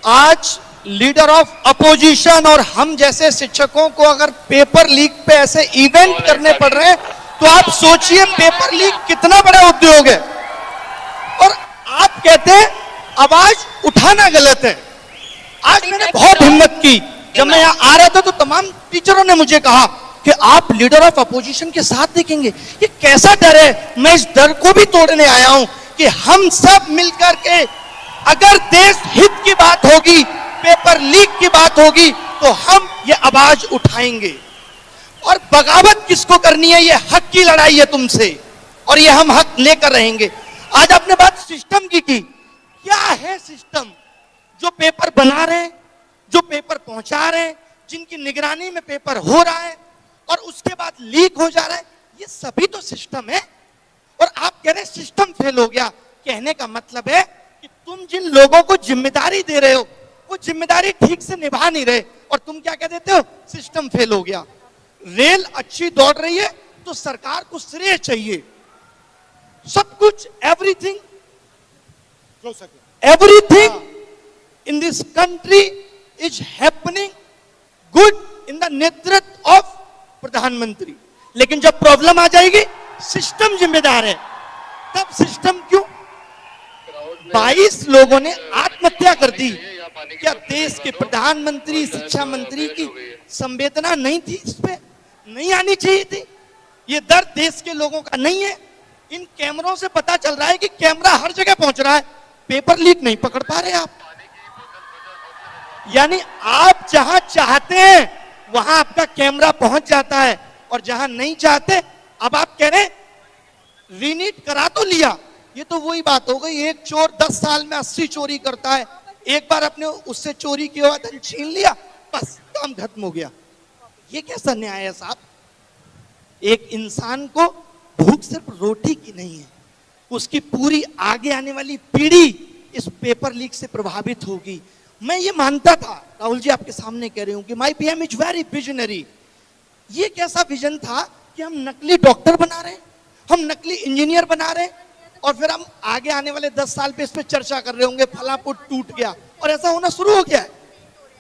आज leader of opposition और हम जैसे शिक्षकों को अगर पेपर लीक पे ऐसे इवेंट करने पड़ रहे हैं तो आप सोचिए पेपर लीक कितना बड़ा उद्योग है। और आप कहते हैं आवाज उठाना गलत है। आज मैंने बहुत हिम्मत की, जब मैं यहाँ आ रहा था तो तमाम टीचरों ने मुझे कहा कि आप लीडर ऑफ अपोजिशन के साथ देखेंगे। ये कैसा डर है? मैं इस डर को भी तोड़ने आया हूं कि हम सब मिलकर के अगर देश हित की बात होगी, पेपर लीक की बात होगी, तो हम ये आवाज उठाएंगे। और बगावत किसको करनी है? ये हक की लड़ाई है तुमसे, और ये हम हक लेकर रहेंगे। आज आपने बात सिस्टम की क्या है सिस्टम? जो पेपर बना रहे हैं, जो पेपर पहुंचा रहे हैं, जिनकी निगरानी में पेपर हो रहा है और उसके बाद लीक हो जा रहा है, ये सभी तो सिस्टम है। और आप कह रहे हैं सिस्टम फेल हो गया। कहने का मतलब है कि तुम जिन लोगों को जिम्मेदारी दे रहे हो वो जिम्मेदारी ठीक से निभा नहीं रहे, और तुम क्या कह देते हो? सिस्टम फेल हो गया। रेल अच्छी दौड़ रही है तो सरकार को श्रेय चाहिए। सब कुछ everything in this country is happening good in the नेतृत्व of प्रधानमंत्री। लेकिन जब प्रॉब्लम आ जाएगी सिस्टम जिम्मेदार है। तब सिस्टम क्यों? 22 लोगों ने आत्महत्या कर दी। क्या देश के प्रधानमंत्री, शिक्षा मंत्री की संवेदना नहीं थी? इस पे नहीं आनी चाहिए थी? ये दर्द देश के लोगों का नहीं है? इन कैमरों से पता चल रहा है कि कैमरा हर जगह पहुंच रहा है, पेपर लीक नहीं पकड़ पा रहे आप। यानी आप जहां चाहते हैं वहां आपका कैमरा पहुंच जाता है, और जहां नहीं चाहते अब आप कह रहे हैं रीनीट करा तो लिया। ये तो वही बात हो गई, एक चोर 10 साल में 80 चोरी करता है। एक बार अपने उससे चोरी किया हुआ धन छीन लिया, बस काम खत्म हो गया। ये कैसा न्याय है साहब? एक इंसान को भूख सिर्फ रोटी की नहीं है, उसकी पूरी आगे आने वाली पीढ़ी इस पेपर लीक से प्रभावित होगी। मैं ये मानता था, राहुल जी आपके सामने कह रही हूं कि my PM is very visionary. ये कैसा विजन था कि हम नकली डॉक्टर बना रहे हैं, हम नकली इंजीनियर बना रहे हैं, और फिर हम आगे आने वाले 10 साल पे इस पे चर्चा कर रहे होंगे फला पुट टूट गया, और ऐसा होना शुरू हो गया है।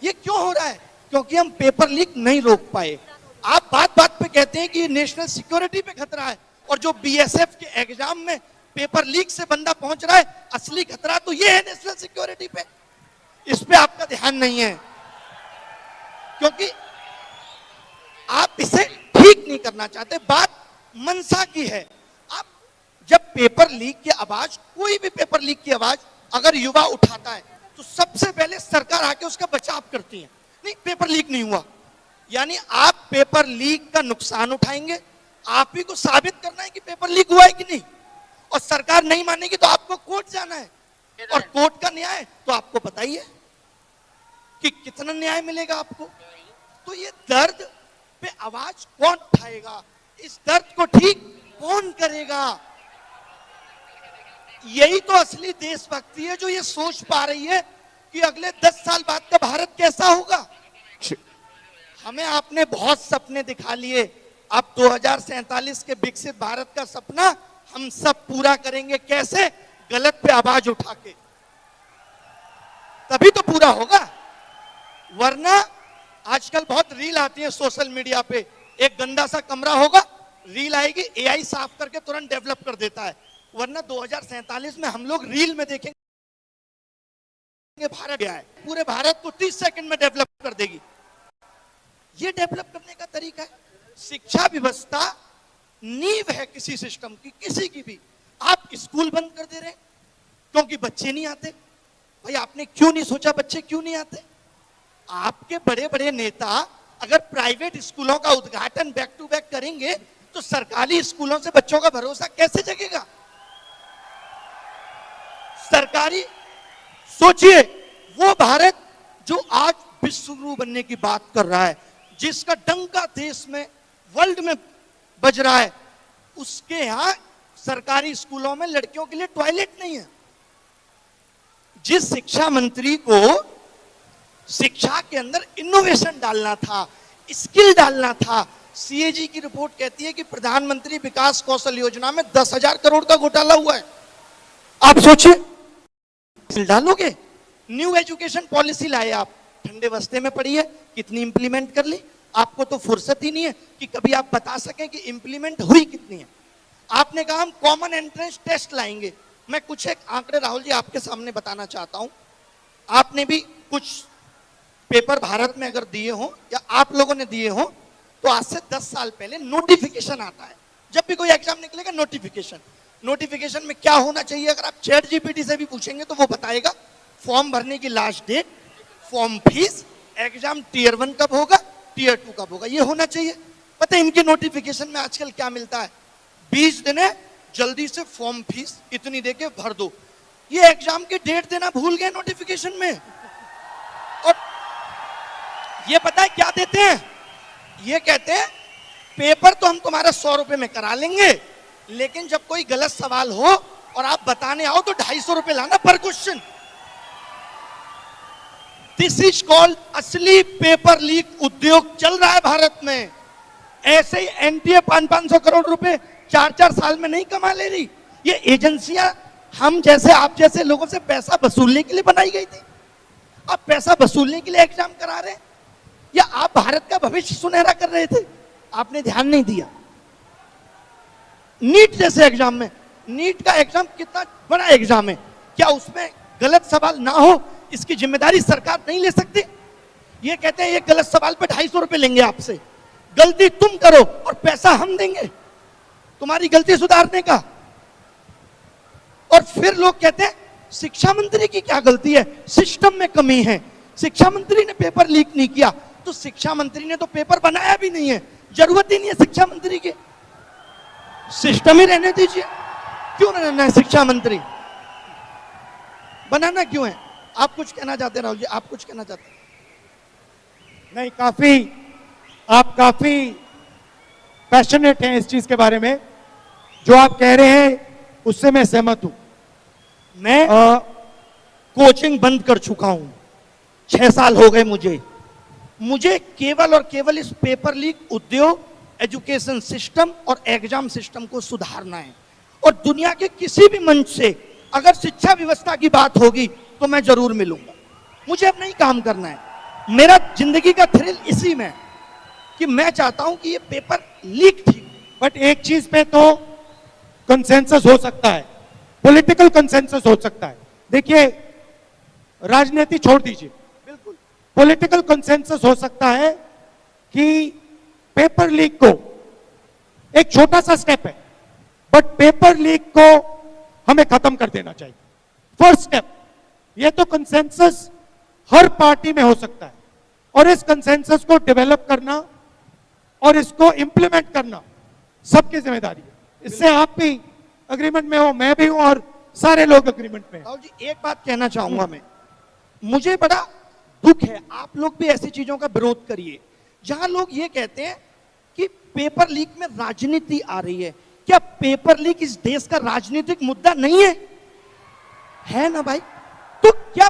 ये क्यों हो रहा है? क्योंकि हम पेपर लीक नहीं रोक पाए। आप बात बात पे कहते हैं कि ये नेशनल सिक्योरिटी पे खतरा है, और जो बीएसएफ के एग्जाम में पेपर लीक से बंदा पहुंच रहा है, असली खतरा तो ये है नेशनल सिक्योरिटी पे। इस पे आपका ध्यान नहीं है, क्योंकि आप इसे ठीक नहीं करना चाहते। बात मनसा की है। आप जब पेपर लीक की आवाज, कोई भी पेपर लीक की आवाज अगर युवा उठाता है तो सबसे पहले सरकार आके उसका बचाव करती है। नहीं, पेपर लीक नहीं हुआ, यानी आप पेपर लीक का नुकसान उठाएंगे, आप ही को साबित करना है कि पेपर लीक हुआ है कि नहीं, और सरकार नहीं मानेगी तो आपको कोर्ट जाना है, और कोर्ट का न्याय तो आपको पता ही है कि कितना न्याय मिलेगा आपको। तो ये दर्द पे आवाज कौन उठाएगा? इस दर्द को ठीक कौन करेगा? यही तो असली देशभक्ति है, जो ये सोच पा रही है कि अगले 10 साल बाद का भारत कैसा होगा। हमें आपने बहुत सपने दिखा लिए, अब 2047 के विकसित भारत का सपना हम सब पूरा करेंगे। कैसे? गलत पे आवाज उठा के, तभी तो पूरा होगा। वरना आजकल बहुत रील आती है सोशल मीडिया पे, एक गंदा सा कमरा होगा, रील आएगी, एआई साफ करके तुरंत डेवलप कर देता है। वरना 2047 में हम लोग रील में देखेंगे भारत क्या है, पूरे भारत को 30 सेकंड में डेवलप कर देगी। ये डेवलप करने का तरीका है। शिक्षा व्यवस्था नींव है किसी सिस्टम की, किसी की भी। आप स्कूल बंद कर दे रहे हैं क्योंकि बच्चे नहीं आते। भाई आपने क्यों नहीं सोचा बच्चे क्यों नहीं आते? आपके बड़े बड़े नेता अगर प्राइवेट स्कूलों का उद्घाटन बैक टू बैक करेंगे तो सरकारी स्कूलों से बच्चों का भरोसा कैसे जगेगा? सरकारी, सोचिए वो भारत जो आज विश्व गुरु बनने की बात कर रहा है, जिसका डंका देश में, वर्ल्ड में बज रहा है, उसके यहां सरकारी स्कूलों में लड़कियों के लिए टॉयलेट नहीं है। जिस शिक्षा मंत्री को शिक्षा के अंदर इनोवेशन डालना था, स्किल डालना था, सीएजी की रिपोर्ट कहती है कि प्रधानमंत्री विकास कौशल योजना में 10,000 करोड़ का घोटाला हुआ है। आप सोचिए, डालोगे न्यू एजुकेशन पॉलिसी लाए आप, ठंडे बस्ते में पड़ी है, कितनी इंप्लीमेंट कर ली? आपको तो फुर्सत ही नहीं है कि कभी आप बता सकें कि इंप्लीमेंट हुई कितनी है। आपने कहा हम कॉमन एंट्रेंस टेस्ट लाएंगे। मैं कुछ एक आंकड़े राहुल जी आपके सामने बताना चाहता हूं। आपने भी कुछ पेपर भारत में अगर दिए हो या आप लोगों ने दिए हो, तो आज से 10 साल पहले नोटिफिकेशन आता है। जब भी कोई एग्जाम निकलेगा नोटिफिकेशन में क्या होना चाहिए? अगर आप चैट जीपीटी से भी पूछेंगे तो वो बताएगा फॉर्म भरने की last date, form fees, exam tier 1 कब होगा, टीयर 2 कब होगा, ये होना चाहिए। पता है इनके नोटिफिकेशन में आजकल क्या मिलता है? 20 दिन है, जल्दी से फॉर्म फीस इतनी देके भर दो। ये एग्जाम की डेट देना भूल गए नोटिफिकेशन में। और ये पता है क्या देते हैं? ये कहते हैं पेपर तो हम तुम्हारा 100 रुपए में करा लेंगे, लेकिन जब कोई गलत सवाल हो और आप बताने आओ तो 250 रुपए लाना पर क्वेश्चन। दिस इज कॉल्ड असली पेपर लीक उद्योग चल रहा है भारत में। ऐसे ही एनटीए 500 करोड़ रुपए 4 साल में नहीं कमा ले रही। ये एजेंसियां हम जैसे आप जैसे लोगों से पैसा वसूलने के लिए बनाई गई थी। आप पैसा वसूलने के लिए एग्जाम करा रहे हैं, या आप भारत का भविष्य सुनहरा कर रहे थे? आपने ध्यान नहीं दिया। नीट जैसे एग्जाम में, नीट का एग्जाम कितना बड़ा एग्जाम है, क्या उसमें गलत सवाल ना हो इसकी जिम्मेदारी सरकार नहीं ले सकती? ये कहते हैं ये गलत सवाल पे 250 रुपए लेंगे आपसे, गलती तुम करो और पैसा हम देंगे तुम्हारी गलती सुधारने का। और फिर लोग कहते हैं शिक्षा मंत्री की क्या गलती है, सिस्टम में कमी है, शिक्षा मंत्री ने पेपर लीक नहीं किया। तो शिक्षा मंत्री ने तो पेपर बनाया भी नहीं है, जरूरत ही नहीं है शिक्षा मंत्री की, सिस्टम ही रहने दीजिए। क्यों रहना है शिक्षा मंत्री, बनाना क्यों है? आप कुछ कहना चाहते हैं राहुल जी, आप कुछ कहना चाहते हैं? नहीं, आप काफी पैशनेट हैं इस चीज के बारे में। जो आप कह रहे हैं उससे मैं सहमत हूं। मैं कोचिंग बंद कर चुका हूं, 6 साल हो गए मुझे केवल और केवल इस पेपर लीक उद्योग, एजुकेशन सिस्टम और एग्जाम सिस्टम को सुधारना है। और दुनिया के किसी भी मंच से अगर शिक्षा व्यवस्था की बात होगी तो मैं जरूर मिलूंगा। मुझे अब नहीं काम करना है, मेरा जिंदगी का थ्रिल इसी में कि मैं चाहता हूं कि ये पेपर लीक थी। बट एक चीज पे तो कंसेंसस हो सकता है, पॉलिटिकल कंसेंसस हो सकता है। देखिए, राजनीति छोड़ दीजिए, बिल्कुल पॉलिटिकल कंसेंसस हो सकता है कि पेपर लीक को, एक छोटा सा स्टेप है, बट पेपर लीक को हमें खत्म कर देना चाहिए। फर्स्ट स्टेप, ये तो कंसेंसस हर पार्टी में हो सकता है, और इस कंसेंसस को डेवलप करना और इसको इंप्लीमेंट करना सबकी जिम्मेदारी है। इससे आप भी अग्रीमेंट में हो, मैं भी हूं, और सारे लोग अग्रीमेंट में हैं। राहुल जी एक बात कहना चाहूंगा मैं, मुझे बड़ा दुख है, आप लोग भी ऐसी चीजों का विरोध करिए जहां लोग ये कहते हैं कि पेपर लीक में राजनीति आ रही है। क्या पेपर लीक इस देश का राजनीतिक मुद्दा नहीं है? है ना भाई? तो क्या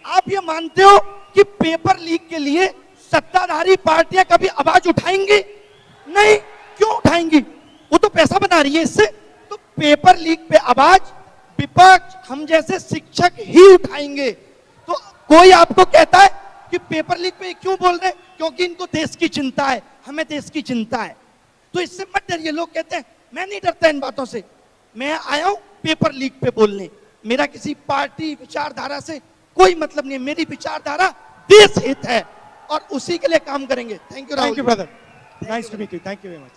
आप ये मानते हो कि पेपर लीक के लिए सत्ताधारी पार्टियां कभी आवाज उठाएंगी? नहीं। क्यों उठाएंगी? वो तो पैसा बना रही है इससे। तो पेपर लीक पे आवाज विपक्ष, हम जैसे शिक्षक ही उठाएंगे। तो कोई आपको कहता है कि पेपर लीक पे क्यों बोल रहे हैं? क्योंकि इनको देश की चिंता है, हमें देश की चिंता है। तो इससे मत डरिए। लोग कहते हैं मैं नहीं डरता इन बातों से, मैं आया हूं पेपर लीक पे बोलने। मेरा किसी पार्टी विचारधारा से कोई मतलब नहीं है, मेरी विचारधारा देश हित है और उसी के लिए काम करेंगे। Thank you Rahul. Thank you brother, nice to meet you, thank you very much.